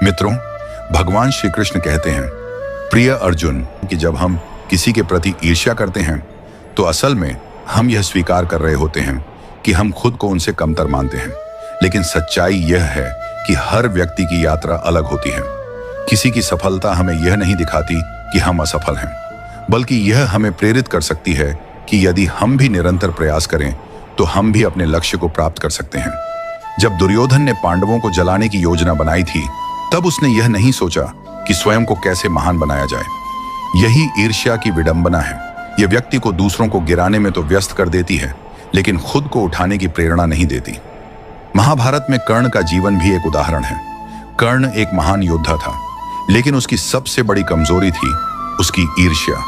मित्रों, भगवान श्री कृष्ण कहते हैं, प्रिय अर्जुन, कि जब हम किसी के प्रति ईर्ष्या करते हैं तो असल में हम यह स्वीकार कर रहे होते हैं कि हम खुद को उनसे कमतर मानते हैं। लेकिन सच्चाई यह है कि हर व्यक्ति की यात्रा अलग होती है। किसी की सफलता हमें यह नहीं दिखाती कि हम असफल हैं, बल्कि यह हमें प्रेरित कर सकती है कि यदि हम भी निरंतर प्रयास करें तो हम भी अपने लक्ष्य को प्राप्त कर सकते हैं। जब दुर्योधन ने पांडवों को जलाने की योजना बनाई थी, तब उसने यह नहीं सोचा कि स्वयं को कैसे महान बनाया जाए। यही ईर्ष्या की विडंबना है। यह व्यक्ति को दूसरों को गिराने में तो व्यस्त कर देती है, लेकिन खुद को उठाने की प्रेरणा नहीं देती। महाभारत में कर्ण का जीवन भी एक उदाहरण है। कर्ण एक महान योद्धा था, लेकिन उसकी सबसे बड़ी कमजोरी थी उसकी ईर्ष्या।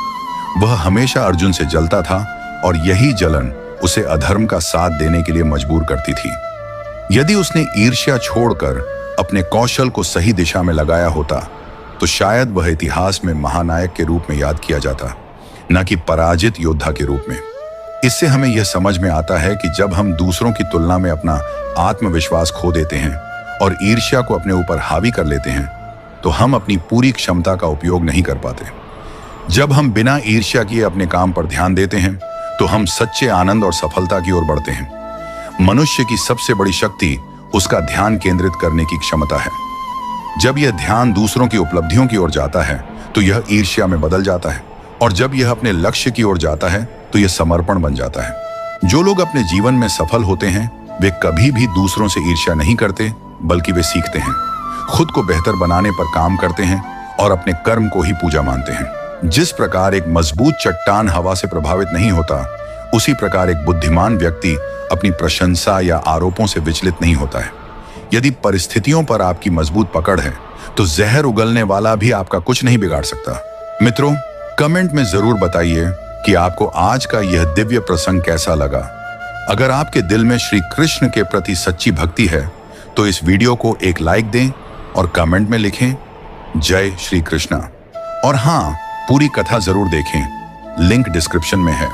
वह हमेशा अर्जुन से जलता था और यही जलन उसे अधर्म का साथ देने के लिए मजबूर करती थी। यदि उसने ईर्ष्या छोड़कर अपने कौशल को सही दिशा में लगाया होता तो शायद वह इतिहास में महानायक के रूप में याद किया जाता, न कि पराजित योद्धा के रूप में। इससे हमें यह समझ में आता है कि जब हम दूसरों की तुलना में अपना आत्मविश्वास खो देते हैं और ईर्ष्या को अपने ऊपर हावी कर लेते हैं तो हम अपनी पूरी क्षमता का उपयोग नहीं कर पाते। जब हम बिना ईर्ष्या किए अपने काम पर ध्यान देते हैं तो हम सच्चे आनंद और सफलता की ओर बढ़ते हैं। मनुष्य की सबसे बड़ी शक्ति उसका ध्यान केंद्रित करने की क्षमता है। जब यह ध्यान दूसरों की उपलब्धियों की ओर जाता है तो यह ईर्ष्या में बदल जाता है, और जब यह अपने लक्ष्य की ओर जाता है तो यह समर्पण बन जाता है। जो लोग अपने जीवन में सफल होते हैं वे कभी भी दूसरों से ईर्ष्या नहीं करते, बल्कि वे सीखते हैं, खुद को बेहतर बनाने पर काम करते हैं और अपने कर्म को ही पूजा मानते हैं। जिस प्रकार एक मजबूत चट्टान हवा से प्रभावित नहीं होता, उसी प्रकार एक बुद्धिमान व्यक्ति अपनी प्रशंसा या आरोपों से विचलित नहीं होता है। यदि परिस्थितियों पर आपकी मजबूत पकड़ है तो जहर उगलने वाला भी आपका कुछ नहीं बिगाड़ सकता। मित्रों, कमेंट में जरूर बताइए कि आपको आज का यह दिव्य प्रसंग कैसा लगा। अगर आपके दिल में श्री कृष्ण के प्रति सच्ची भक्ति है तो इस वीडियो को एक लाइक दें और कमेंट में लिखें, जय श्री कृष्णा। और हाँ, पूरी कथा जरूर देखें, लिंक डिस्क्रिप्शन में है।